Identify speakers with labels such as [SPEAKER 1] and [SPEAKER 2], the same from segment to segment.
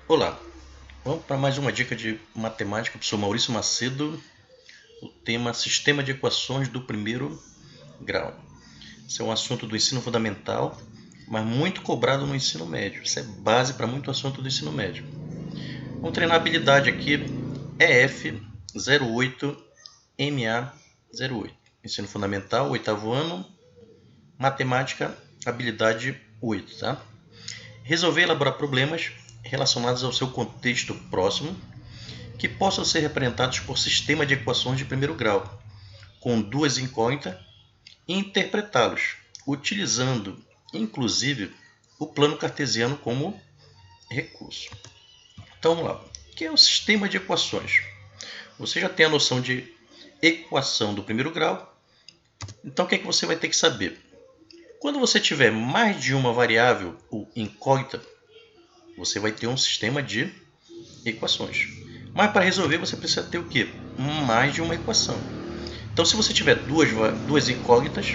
[SPEAKER 1] Olá, vamos para mais uma dica de matemática. Professor Maurício Macedo, o tema Sistema de Equações do Primeiro Grau. Esse é um assunto do ensino fundamental, mas muito cobrado no ensino médio. Isso é base para muito assunto do ensino médio. Vamos treinar a habilidade aqui, EF08MA08. Ensino fundamental, oitavo ano, matemática, habilidade 8, tá? Resolver e elaborar problemas relacionados ao seu contexto próximo, que possam ser representados por sistema de equações de primeiro grau, com duas incógnitas, e interpretá-los, utilizando, inclusive, o plano cartesiano como recurso. Então, vamos lá. O que é o sistema de equações? Você já tem a noção de equação do primeiro grau, então o que é que você vai ter que saber? Quando você tiver mais de uma variável ou incógnita, você vai ter um sistema de equações. Mas para resolver você precisa ter o quê? Mais de uma equação. Então, se você tiver duas incógnitas,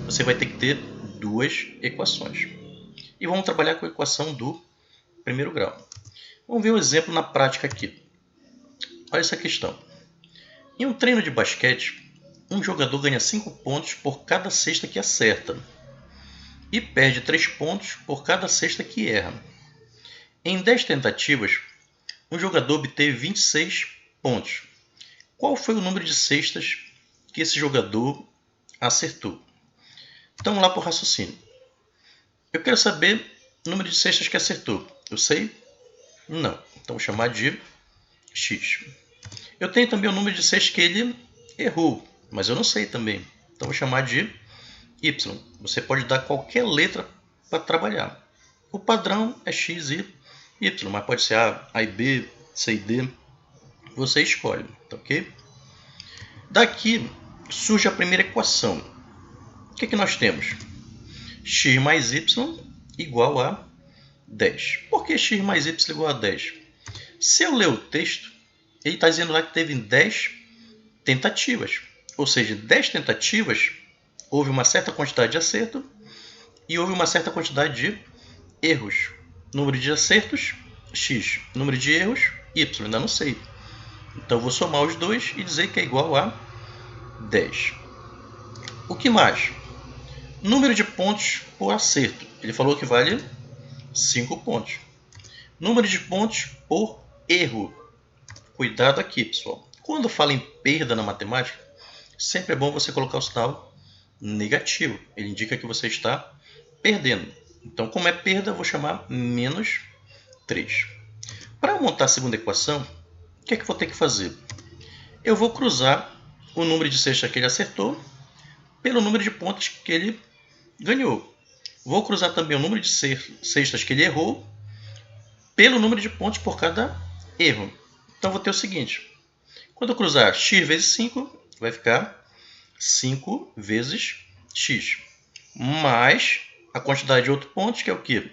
[SPEAKER 1] você vai ter que ter duas equações. E vamos trabalhar com a equação do primeiro grau. Vamos ver um exemplo na prática aqui. Olha essa questão. Em um treino de basquete, um jogador ganha 5 pontos por cada cesta que acerta e perde 3 pontos por cada cesta que erra. Em 10 tentativas, um jogador obteve 26 pontos. Qual foi o número de cestas que esse jogador acertou? Então vamos lá para o raciocínio. Eu quero saber o número de cestas que acertou. Eu sei? Não. Então vou chamar de X. Eu tenho também o número de cestas que ele errou, mas eu não sei também. Então vou chamar de Y. Você pode dar qualquer letra para trabalhar. O padrão é X e Y, mas pode ser A e B, C e D. Você escolhe, tá ok? Daqui surge a primeira equação. O que nós temos? X mais Y igual a 10. Por que x mais y igual a 10? Se eu ler o texto, ele está dizendo lá que teve 10 tentativas. Ou seja, 10 tentativas, houve uma certa quantidade de acerto e houve uma certa quantidade de erros. Número de acertos, x. Número de erros, y. Ainda não sei. Então, eu vou somar os dois e dizer que é igual a 10. O que mais? Número de pontos por acerto. Ele falou que vale 5 pontos. Número de pontos por erro. Cuidado aqui, pessoal. Quando fala em perda na matemática, sempre é bom você colocar o sinal negativo. Ele indica que você está perdendo. Então, como é perda, eu vou chamar menos 3. Para montar a segunda equação, o que é que eu vou ter que fazer? Eu vou cruzar o número de cestas que ele acertou pelo número de pontos que ele ganhou. Vou cruzar também o número de cestas que ele errou pelo número de pontos por cada erro. Então, vou ter o seguinte. Quando eu cruzar x vezes 5, vai ficar 5 vezes x. Mais a quantidade de outros pontos, que é o quê?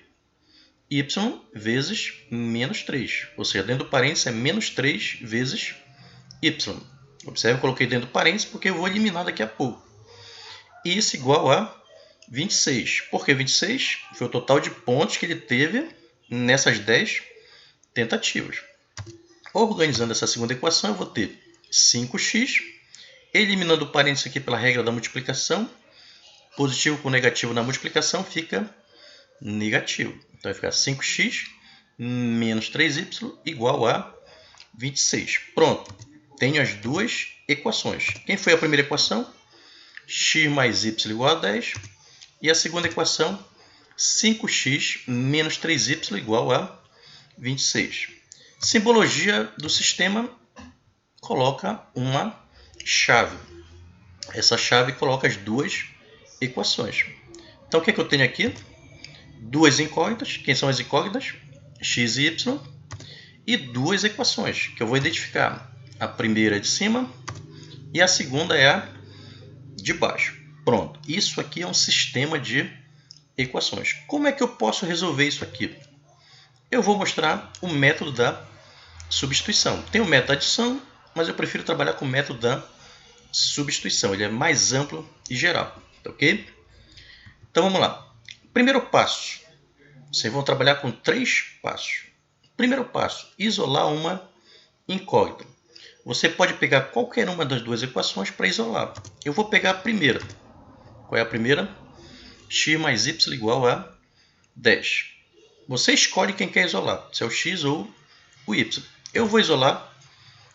[SPEAKER 1] Y vezes menos 3. Ou seja, dentro do parênteses é menos 3 vezes y. Observe, eu coloquei dentro do parênteses porque eu vou eliminar daqui a pouco. Isso igual a 26. Por que 26? Foi o total de pontos que ele teve nessas 10 tentativas. Organizando essa segunda equação, eu vou ter 5x, eliminando o parênteses aqui pela regra da multiplicação, positivo com negativo na multiplicação fica negativo. Então vai ficar 5x menos 3y igual a 26. Pronto, tenho as duas equações. Quem foi a primeira equação? X mais y igual a 10. E a segunda equação, 5x menos 3y igual a 26. Simbologia do sistema coloca uma chave. Essa chave coloca as duas equações. Então, o que é que eu tenho aqui? Duas incógnitas. Quem são as incógnitas? X e y. E duas equações, que eu vou identificar. A primeira é de cima e a segunda é a de baixo. Pronto. Isso aqui é um sistema de equações. Como é que eu posso resolver isso aqui? Eu vou mostrar o método da substituição. Tem o método da adição, mas eu prefiro trabalhar com o método da substituição. Ele é mais amplo e geral. Tá ok? Então vamos lá. Primeiro passo. Vocês vão trabalhar com 3 passos. Primeiro passo, isolar uma incógnita. Você pode pegar qualquer uma das duas equações para isolar. Eu vou pegar a primeira. Qual é a primeira? X mais y igual a 10. Você escolhe quem quer isolar, se é o x ou o y. Eu vou isolar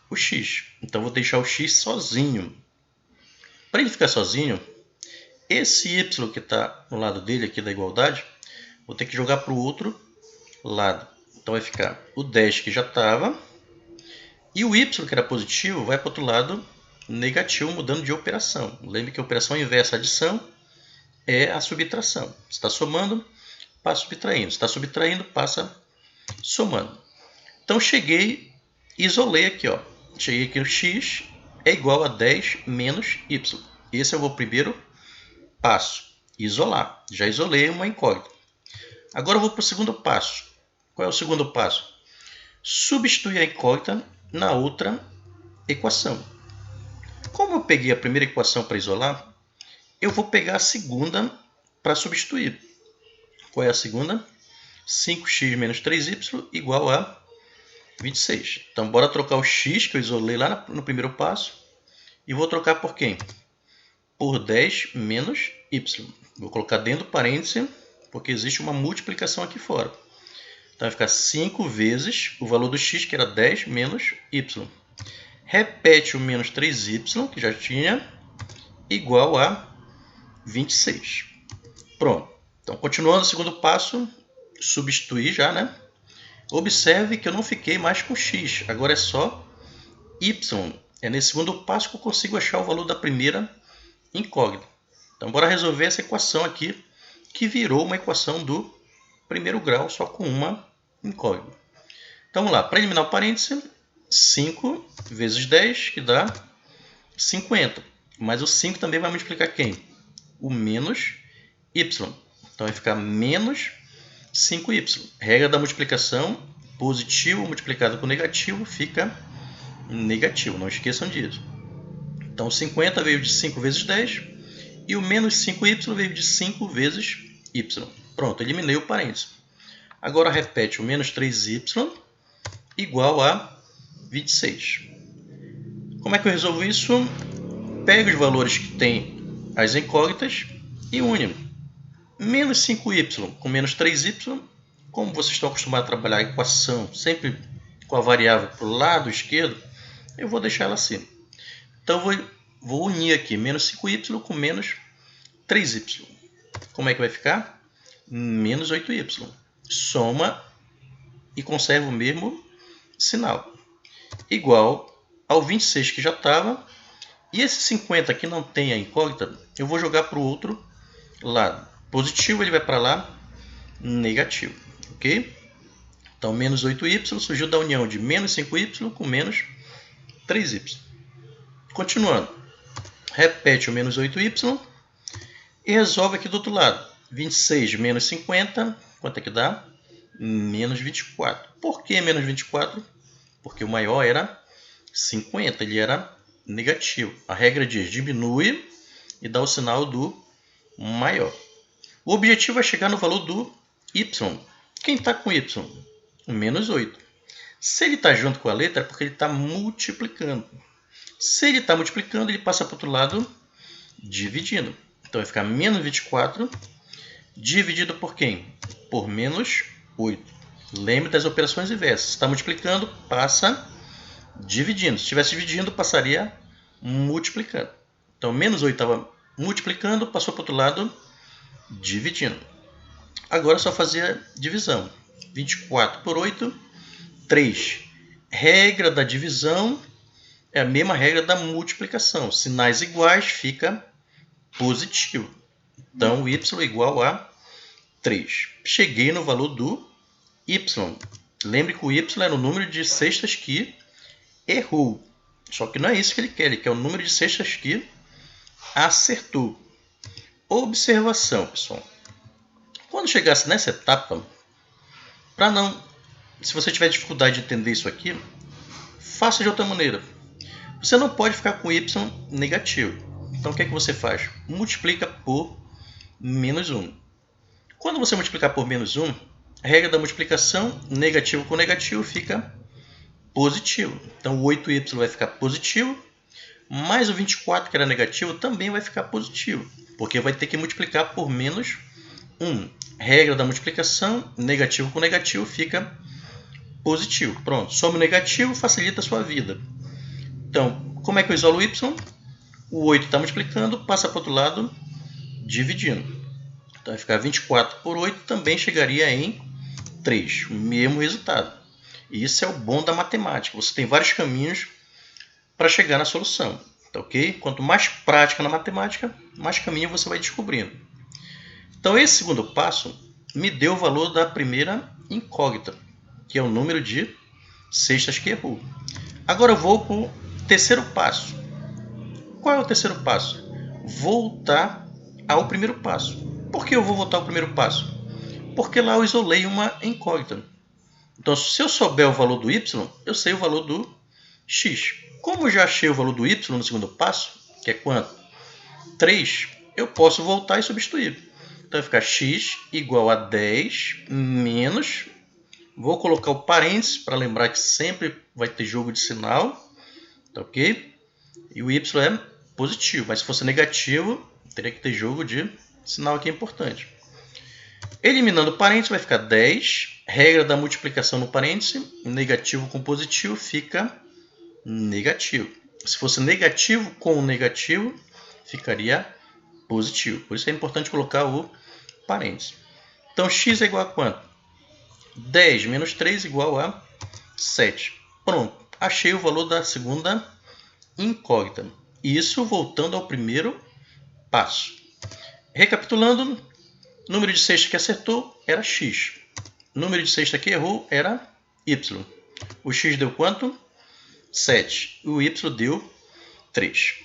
[SPEAKER 1] o x, então vou deixar o x sozinho. Para ele ficar sozinho, esse y que está no lado dele aqui da igualdade, vou ter que jogar para o outro lado. Então vai ficar o 10 que já estava, e o y que era positivo vai para o outro lado negativo, mudando de operação. Lembre que a operação inversa à adição é a subtração. Se está somando, passa subtraindo. Se está subtraindo, passa somando. Então cheguei, isolei aqui. Ó. Cheguei aqui no x é igual a 10 menos y. Esse é o meu primeiro passo. Isolar. Já isolei uma incógnita. Agora eu vou para o segundo passo. Qual é o segundo passo? Substituir a incógnita na outra equação. Como eu peguei a primeira equação para isolar, eu vou pegar a segunda para substituir. Qual é a segunda? 5x menos 3y igual a 26. Então, bora trocar o x que eu isolei lá no primeiro passo. E vou trocar por quem? Por 10 menos y. Vou colocar dentro do parêntese, porque existe uma multiplicação aqui fora. Então, vai ficar 5 vezes o valor do x, que era 10 menos y. Repete o menos 3y, que já tinha, igual a 26. Pronto. Então, continuando o segundo passo, substituir já, né? Observe que eu não fiquei mais com x, agora é só y. É nesse segundo passo que eu consigo achar o valor da primeira incógnita. Então, bora resolver essa equação aqui, que virou uma equação do primeiro grau, só com uma incógnita. Então, vamos lá. Para eliminar o parêntese, 5 vezes 10, que dá 50. Mas o 5 também vai multiplicar quem? O menos y. Então, vai ficar menos 5y. Regra da multiplicação, positivo multiplicado com negativo fica negativo. Não esqueçam disso. Então, 50 veio de 5 vezes 10 e o menos 5y veio de 5 vezes y. Pronto, eliminei o parênteses. Agora, repete o menos 3y igual a 26. Como é que eu resolvo isso? Pego os valores que tem as incógnitas e une. Menos 5y com menos 3y, como vocês estão acostumados a trabalhar a equação sempre com a variável para o lado esquerdo, eu vou deixar ela assim. Então, vou unir aqui menos 5y com menos 3y. Como é que vai ficar? Menos 8y. Soma e conserva o mesmo sinal. Igual ao 26 que já estava. E esse 50 que não tem a incógnita, eu vou jogar para o outro lado. Positivo ele vai para lá, negativo. Ok? Então, menos 8y surgiu da união de menos 5y com menos 3y. Continuando. Repete o menos 8y e resolve aqui do outro lado. 26 menos 50, quanto é que dá? Menos 24. Por que menos 24? Porque o maior era 50, ele era negativo. A regra diz diminui e dá o sinal do maior. O objetivo é chegar no valor do y. Quem está com y? O menos 8. Se ele está junto com a letra, é porque ele está multiplicando. Se ele está multiplicando, ele passa para o outro lado dividindo. Então, vai ficar menos 24 dividido por quem? Por menos 8. Lembre das operações inversas. Se está multiplicando, passa dividindo. Se estivesse dividindo, passaria multiplicando. Então, menos 8 estava multiplicando, passou para o outro lado dividindo. Agora é só fazer a divisão. 24 por 8, 3. Regra da divisão é a mesma regra da multiplicação. Sinais iguais fica positivo. Então, y é igual a 3. Cheguei no valor do y. Lembre que o y era o número de cestas que errou. Só que não é isso que ele quer o número de cestas que acertou. Observação, pessoal. Quando chegasse nessa etapa, se você tiver dificuldade de entender isso aqui, faça de outra maneira. Você não pode ficar com y negativo. Então, o que é que você faz? Multiplica por menos 1. Quando você multiplicar por menos 1, Regra da multiplicação, negativo com negativo fica positivo. Então o 8y vai ficar positivo, mais o 24, que era negativo, também vai ficar positivo, porque vai ter que multiplicar por menos 1. Regra da multiplicação, negativo com negativo fica positivo. Pronto, soma o negativo, facilita a sua vida. Então, como é que eu isolo o y? O 8 está multiplicando, passa para o outro lado, dividindo. Então vai ficar 24 por 8, também chegaria em 3, o mesmo resultado. E isso é o bom da matemática, você tem vários caminhos para chegar na solução. Tá, ok? Quanto mais prática na matemática, mais caminho você vai descobrindo. Então esse segundo passo me deu o valor da primeira incógnita, que é o número de cestas que errou. Agora eu vou para o terceiro passo. Qual é o terceiro passo? Voltar ao primeiro passo. Por que eu vou voltar ao primeiro passo? Porque lá eu isolei uma incógnita. Então, se eu souber o valor do y, eu sei o valor do x. Como eu já achei o valor do y no segundo passo, que é quanto? 3, eu posso voltar e substituir. Então, vai ficar x igual a 10 menos... Vou colocar o parênteses para lembrar que sempre vai ter jogo de sinal. Tá, ok? E o y é positivo, mas se fosse negativo, teria que ter jogo de sinal aqui importante. Eliminando o parênteses, vai ficar 10. Regra da multiplicação no parênteses, negativo com positivo fica negativo. Se fosse negativo com negativo, ficaria positivo. Por isso é importante colocar o parênteses. Então, x é igual a quanto? 10 menos 3 igual a 7. Pronto, achei o valor da segunda incógnita. Isso voltando ao primeiro passo. Recapitulando, número de cesta que acertou era x. Número de cesta que errou era y. O x deu quanto? 7. O y deu 3.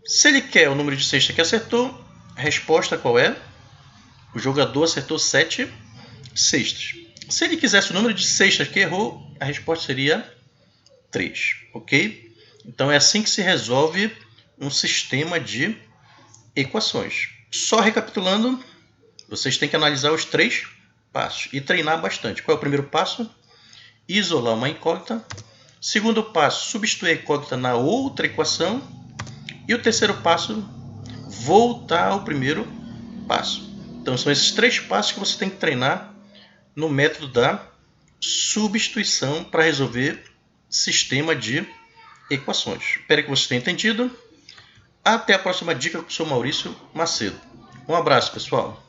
[SPEAKER 1] Se ele quer o número de cesta que acertou, a resposta qual é? O jogador acertou 7 cestas. Se ele quisesse o número de cestas que errou, a resposta seria 3. Ok? Então é assim que se resolve um sistema de equações. Só recapitulando, vocês têm que analisar os 3 passos e treinar bastante. Qual é o primeiro passo? Isolar uma incógnita. Segundo passo, substituir a incógnita na outra equação. E o terceiro passo, voltar ao primeiro passo. Então são esses 3 passos que você tem que treinar no método da substituição para resolver sistema de equações. Espero que você tenha entendido. Até a próxima dica com o professor Maurício Macedo. Um abraço, pessoal.